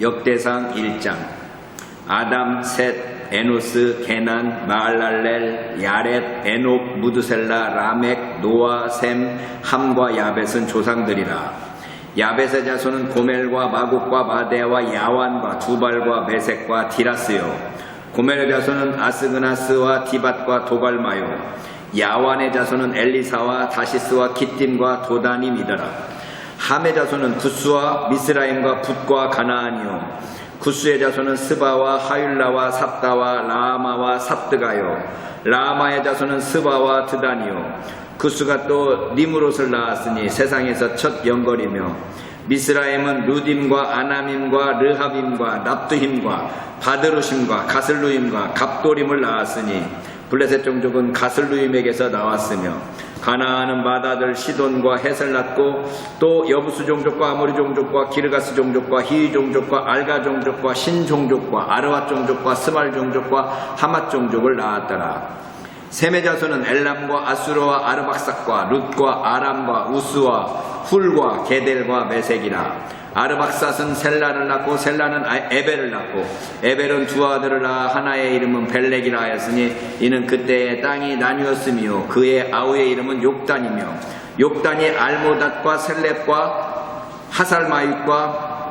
역대상 1장. 아담, 셋, 에노스, 게난, 마할랄렐, 야렛, 에녹, 무드셀라, 라멕, 노아, 셈, 함과 야벳은 조상들이라. 야벳의 자손은 고멜과 마곡과 마대와 야완과 두발과 메색과 디라스요. 고멜의 자손은 아스그나스와 디밧과 도갈마요. 야완의 자손은 엘리사와 다시스와 kittim과 도다님이더라. 함의 자손은 구스와 미스라임과 붓과 가나안이요. 구스의 자손은 스바와 하율라와 삽다와 라마와 삽드가요. 라마의 자손은 스바와 드다니요. 구스가 또 니므롯을 낳았으니 세상에서 첫 영걸이며, 미스라임은 루딤과 아남임과 르합임과 납두힘과 바드루심과 가슬루임과 갑도림을 낳았으니 블레셋 종족은 가슬루임에게서 나왔으며, 가나안은 맏아들 시돈과 헷을 낳고 또 여부스 종족과 아모리 종족과 기르가스 종족과 히위 종족과 알가 종족과 신 종족과 아르왓 종족과 스말 종족과 하맛 종족을 낳았더라. 셈의 자손은 엘람과 아수르와 아르박삭과 룻과 아람과 우스와 훌과 게델과 메색이라. 아르박삭은 셀라를 낳고 셀라는 에벨을 낳고 에벨은 두 아들을 낳아 하나의 이름은 벨렉이라 하였으니 이는 그때의 땅이 나뉘었으며 그의 아우의 이름은 욕단이며 욕단이 알모닷과 셀렙과 하살마윗과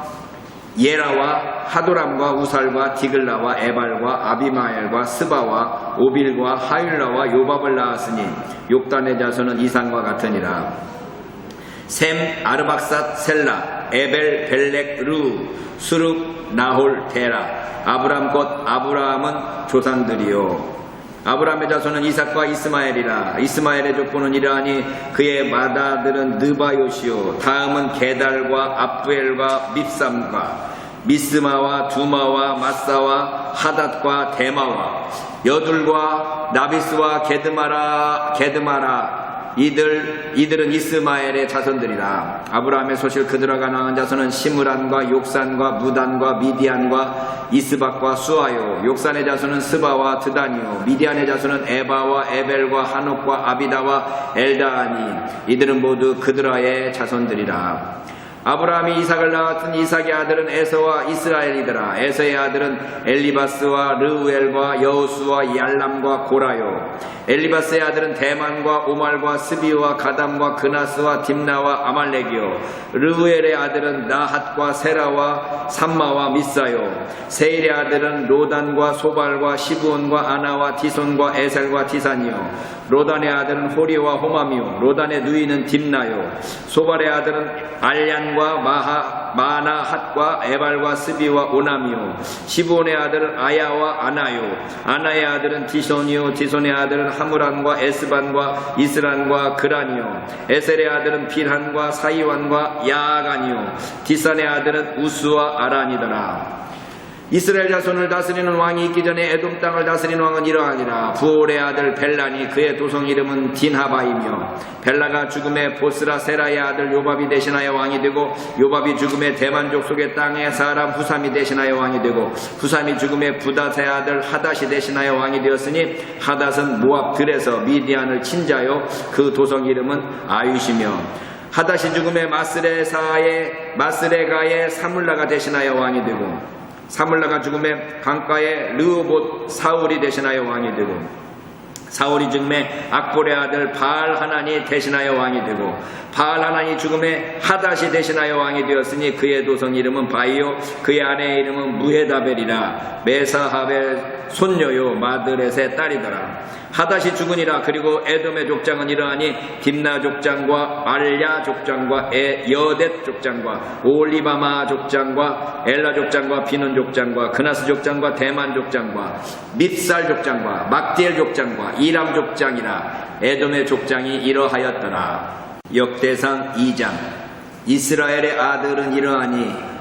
예라와 하도람과 우살과 디글라와 에발과 아비마엘과 스바와 오빌과 하율라와 요밥을 낳았으니 욕단의 자손은 이상과 같으니라. 셈, 아르박삿, 셀라, 에벨, 벨렉, 루, 수룹, 나홀, 데라. 아브람 곧 아브라함은 조상들이요. 아브라함의 자손은 이삭과 이스마엘이라. 이스마엘의 족보는 이러하니 그의 맏아들은 느바요시요. 다음은 게달과 압부엘과 밉삼과 미스마와 두마와 마사와 하닷과 데마와 여둘과 나비스와 게드마라. 이들은 이스마엘의 자손들이라. 아브라함의 소실 그들아가 낳은 자손은 시므란과 욕산과 무단과 미디안과 이스박과 수아요. 욕산의 자손은 스바와 드다니요. 미디안의 자손은 에바와 에벨과 한옥과 아비다와 엘다하니 이들은 모두 그들아의 자손들이라. 아브라함이 이삭을 낳았던 이삭의 아들은 에서와 이스라엘이더라. 에서의 아들은 엘리바스와 르우엘과 여우수와 얄람과 고라요. 엘리바스의 아들은 대만과 오말과 스비와 가담과 그나스와 딥나와 아말렉이요. 르우엘의 아들은 나핫과 세라와 삼마와 미사요. 세일의 아들은 로단과 소발과 시브온과 아나와 디손과 에셀과 디산이요. 로단의 아들은 호리와 호맘이요. 로단의 누이는 딥나요. 소발의 아들은 알얀과 마나핫과 에발과 스비와 오남이요. 시브온의 아들은 아야와 아나요. 아나의 아들은 디손이요. 디손의 아들은 하무란과 에스반과 이스란과 그란이요. 에셀의 아들은 빌한과 사이완과 야아간이요. 디산의 아들은 우스와 아란이더라. 이스라엘 자손을 다스리는 왕이 있기 전에 에돔 땅을 다스리는 왕은 이러하니라. 부올의 아들 벨란이 그의 도성 이름은 딘하바이며, 벨라가 죽음에 보스라 세라의 아들 요밥이 대신하여 왕이 되고, 요밥이 죽음에 대만족 속의 땅의 사람 후삼이 대신하여 왕이 되고, 후삼이 죽음에 부닷의 아들 하닷이 대신하여 왕이 되었으니 하닷은 모압 들에서 미디안을 친 자요. 그 도성 이름은 아유시며, 하닷이 죽음에 마스레가의 사물라가 대신하여 왕이 되고, 사물라가 죽음에 강가에 르호봇 사울이 대신하여 왕이 되고, 사울이 죽음에 악볼의 아들 바알하난이 대신하여 왕이 되고, 바알하난이 죽음에 하닷이 대신하여 왕이 되었으니 그의 도성 이름은 바이요. 그의 아내의 이름은 무헤다벨이라. 메사하벨 손녀요 마드렛의 딸이더라. 하닷이 죽으니라. 그리고 에돔의 족장은 이러하니 딥나 족장과 알야 족장과 여댓 족장과 올리바마 족장과 엘라 족장과 비논 족장과 그나스 족장과 대만 족장과 밉살 족장과 막디엘 족장과 이람 족장이라. 에돔의 족장이 이러하였더라. 역대상 2장. 이스라엘의 아들은 이러하니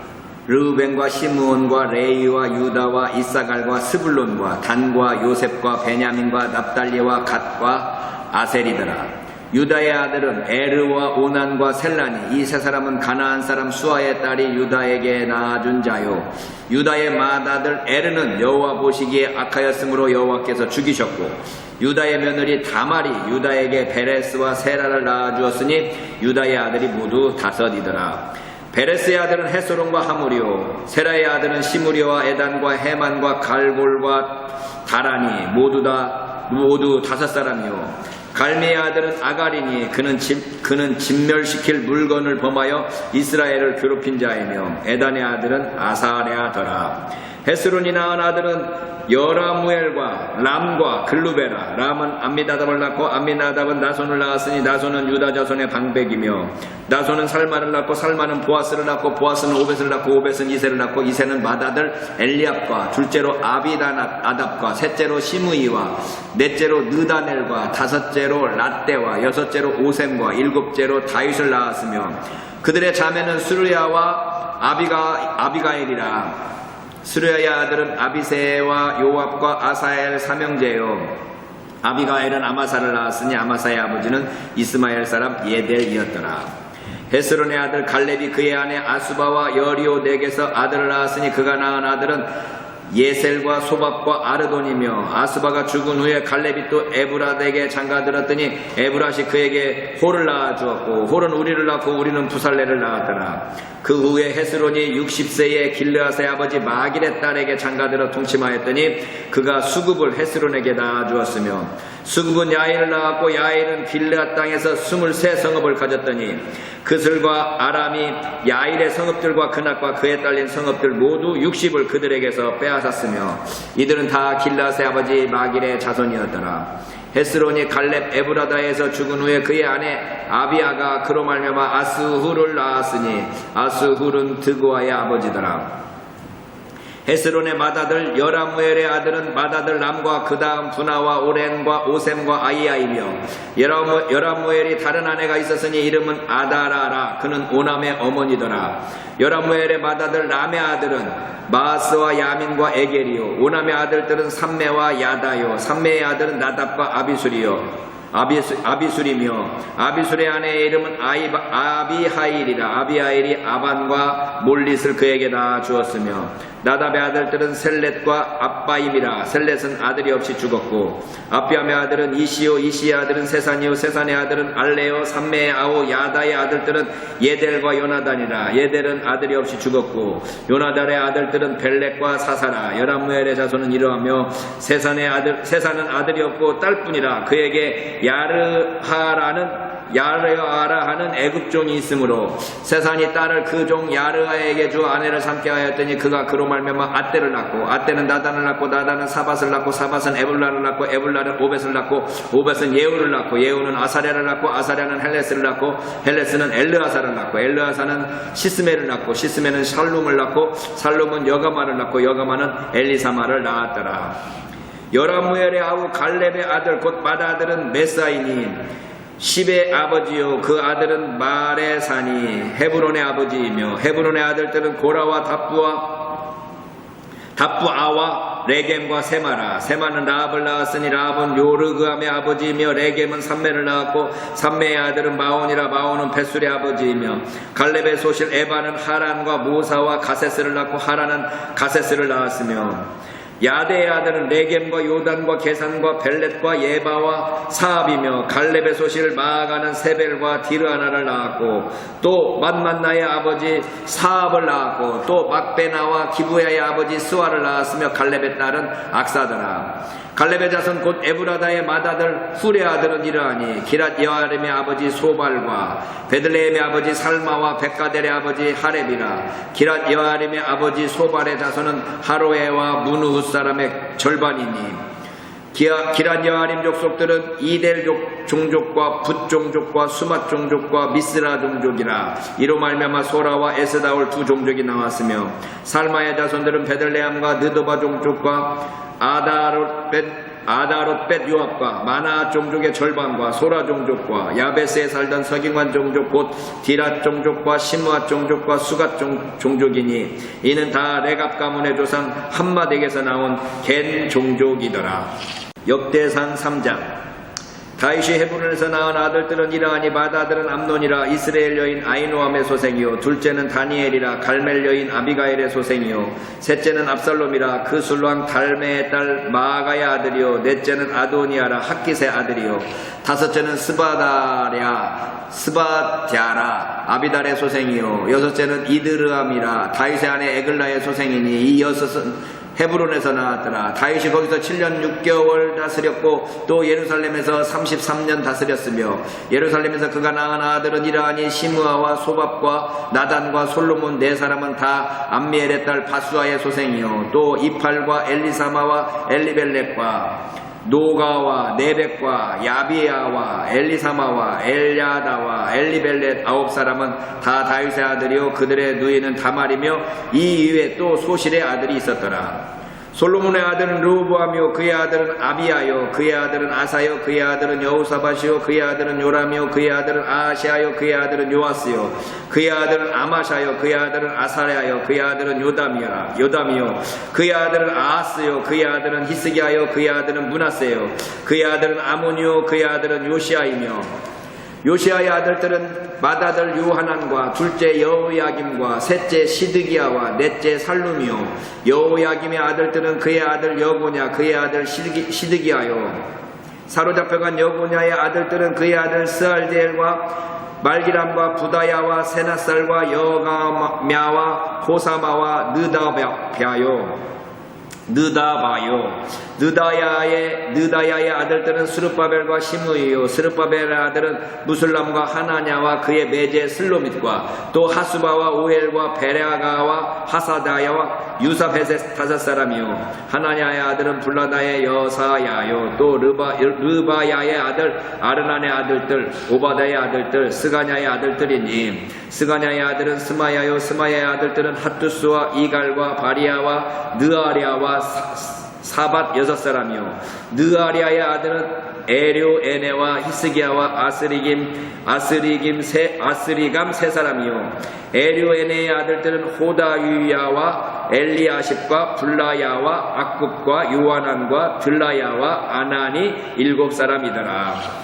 르우벤과 시므온과 레이와 유다와 이사갈과 스불론과 단과 요셉과 베냐민과 납달리와 갓과 아셀이더라. 유다의 아들은 에르와 오난과 셀라니 이 세 사람은 가나안 사람 수아의 딸이 유다에게 낳아준 자요. 유다의 맏아들 에르는 여호와 보시기에 악하였으므로 여호와께서 죽이셨고, 유다의 며느리 다말이 유다에게 베레스와 세라를 낳아주었으니 유다의 아들이 모두 5이더라. 베레스의 아들은 헤스론과 하물이요 세라의 아들은 시므리와 에단과 헤만과 갈골과 다라니 모두 5사람이요 갈미의 아들은 아가리니 그는 진멸시킬 물건을 범하여 이스라엘을 괴롭힌 자이며 에단의 아들은 아사레아더라. 헤스론이 낳은 아들은 여라무엘과 람과 글루베라. 람은 암미나답을 낳고 암미나답은 나손을 낳았으니 나손은 유다 자손의 방백이며 나손은 살마를 낳고 살마는 보아스를 낳고 보아스는 오벳을 낳고 오벳은 이세를 낳고 이세는 맏아들 엘리압과 둘째로 아비다낫 셋째로 시므이와 넷째로 느다넬과 다섯째로 라떼와 여섯째로 오셈과 일곱째로 다윗을 낳았으며 그들의 자매는 수르야와 아비가일이라. 수르야의 아들은 아비세와 요압과 아사엘 삼형제요 아비가일은 아마사를 낳았으니 아마사의 아버지는 이스마엘 사람 예델이었더라. 헤스론의 아들 갈렙이 그의 아내 아수바와 여리오 넥에서 아들을 낳았으니 그가 낳은 아들은 예셀과 소밥과 아르돈이며 아수바가 죽은 후에 갈렙이 또 에브라덱에 장가들었더니 에브라시 그에게 홀을 낳아주었고 홀은 우리를 낳고 우리는 부살레를 낳았더라. 그 후에 헤스론이 60세의 길르앗의 아버지 마길의 딸에게 장가들어 통치하였더니 그가 수굽을 헤스론에게 낳아주었으며 수굽은 야일을 낳았고 야일은 길르앗 땅에서 23성읍을 가졌더니 그슬과 아람이 야일의 성읍들과 그낙과 그에 딸린 성읍들 모두 60을 그들에게서 빼앗았으며 이들은 다 길르앗의 아버지 마길의 자손이었더라. 헤스론이 갈렙 에브라다에서 죽은 후에 그의 아내 아비아가 그로 말미암아 아스훌을 낳았으니 아스훌은 드그와의 아버지더라. 헤스론의 맏아들 여라무엘의 아들은 맏아들 람과 그 다음 분하와 오렌과 오셈과 아이야이며 여라무엘이 다른 아내가 있었으니 이름은 아다라라. 그는 오남의 어머니더라. 여라무엘의 맏아들 람의 아들은 마아스와 야민과 에겔이요 오남의 아들들은 삼메와 야다요 삼메의 아들은 나답과 아비술이며 아비술의 아내의 이름은 아비하일이라. 아비하일이 아반과 몰릿을 그에게 낳아 주었으며 나답의 아들들은 셀렛과 압바임이라. 셀렛은 아들이 없이 죽었고 압비암의 아들은 이시요 이시의 아들은 세산이요 세산의 아들은 알레요 삼메의 아우 야다의 아들들은 예델과 요나단이라. 예델은 아들이 없이 죽었고 요나단의 아들들은 벨렉과 사사라. 여라무엘의 자손은 이러하며 세산은 아들이 없고 딸뿐이라. 그에게 야르하라 하는 애굽종이 있으므로 세산이 딸을 그 종 야르하에게 주 아내를 삼게 하였더니 그가 그로 말미암아 아떼를 낳고 아떼는 나단을 낳고 나단은 사밧을 낳고 사밧은 에불라를 낳고 에불라는 오벳을 낳고 오벳은 예후를 낳고 예후는 아사랴를 낳고 아사랴는 헬레스를 낳고 헬레스는 엘르아사를 낳고 엘르아사는 시스메를 낳고 시스메는 살룸을 낳고 살룸은 여가마를 낳고 여가마는 엘리사마를 낳았더라. 여라무엘의 아우 갈렙의 아들 곧 맏아들은 메사이니 십의 아버지요 그 아들은 마레사니 헤브론의 아버지이며 헤브론의 아들들은 고라와 답부아와 레겜과 세마라. 세마는 라합을 낳았으니 라합은 요르그암의 아버지이며 레겜은 삼메를 낳았고 삼메의 아들은 마온이라. 마온은 벳술의 아버지이며 갈렙의 소실 에바는 하란과 모사와 가세스를 낳고 하란은 가세스를 낳았으며 야대의 아들은 레겜과 요단과 게산과 벨렛과 예바와 사압이며 갈렙의 소실 마아가는 세벨과 디르아나를 낳았고 또 맏만나의 아버지 사압을 낳았고 또 막베나와 기부야의 아버지 스와를 낳았으며 갈렙의 딸은 악사더라. 갈렙의 자손 곧 에브라다의 맏아들 훌의 아들은 이러하니 기랏 여아림의 아버지 소발과 베들레헴의 아버지 살마와 백가델의 아버지 하렙이라. 기랏 여아림의 아버지 소발의 자손은 하로에와 무누후 사람의 절반이니 기랏 여아림 족속들은 이델 종족과 붓 종족과 수맛 종족과 미스라 종족이라. 이로 말미암아 소라와 에스다올 두 종족이 나왔으며 살마의 자손들은 베들레헴과 느도바 종족과 아다롯벳 요압과 마나 종족의 절반과 소라 종족과 야베스에 살던 서기관 종족 곧 디랏 종족과 시므앗 종족과 수갓 종족이니 이는 다 레갑 가문의 조상 함마덱에서 나온 겐 종족이더라. 역대상 3장. 다윗이 헤브론에서 낳은 아들들은 이러하니 맏아들은 암논이라 이스라엘 여인 아히노암의 소생이요 둘째는 다니엘이라 갈멜 여인 아비가일의 소생이요 셋째는 absalom이라 그 술왕 달메의 딸 마아가의 아들이요 넷째는 아도니아라 학깃의 아들이요 다섯째는 스바랴 아비달의 소생이요 여섯째는 이드르암이라 다윗의 아내 에글라의 소생이니 이 여섯은 헤브론에서 나왔더라. 다윗이 거기서 7년 6개월 다스렸고 또 예루살렘에서 33년 다스렸으며 예루살렘에서 그가 낳은 아들은 이러하니 시므아와 소밥과 나단과 솔로몬 네 사람은 다 암미엘의 딸 바수아의 소생이요 또 이팔과 엘리사마와 엘리벨렉과 노가와 네벡과 야비야와 엘리사마와 엘야다와 엘리벨렛 9사람은 다 다윗의 아들이요 그들의 누이는 다말이며 이 이외에 또 소실의 아들이 있었더라. 솔로몬의 아들은 르호보암이요 그의 아들은 아비야요 그의 아들은 아사요 그의 아들은 여호사밧이요 그의 아들은 요람이요 그의 아들은 아시아요 그의 아들은 요아스요 그의 아들은 아마샤요 그의 아들은 아사랴요 그의 아들은 요담이요 그의 아들은 아하스요 그의 아들은 히스기야요 그의 아들은 므낫세요 그의 아들은 아몬이요 그의 아들은 요시아이며 요시아의 아들들은 맏아들 요하난과 둘째 여호야김과 셋째 시드기야와 넷째 살룸이요 여호야김의 아들들은 그의 아들 여고냐 그의 아들 시드기야요 사로잡혀간 여고냐의 아들들은 그의 아들 스알디엘과 말기람과 부다야와 세나살과 여가мя와 호사마와 느다야의 아들들은 스룹바벨과 시므이요 스룹바벨의 아들은 무슬람과 하나냐와 그의 매제 슬로밋과 또 하수바와 오엘과 베레아가와 하사다야와 유사베셋 5사람이요 하나냐의 아들은 블라다의 여사야요 또 르바야의 아들 아르난의 아들들 오바다의 아들들 스가냐의 아들들이니 스가냐의 아들은 스마야요 스마야의 아들들은 핫두스와 이갈과 바리아와 느아랴와 사밧 6사람이요 느아랴의 아들은 에료에네와 히스기야와 아스리감 3사람이요 에료에네의 아들들은 호다유야와 엘리아십과 블라야와 악굽과 요하난과 들라야와 아난이 7사람이더라.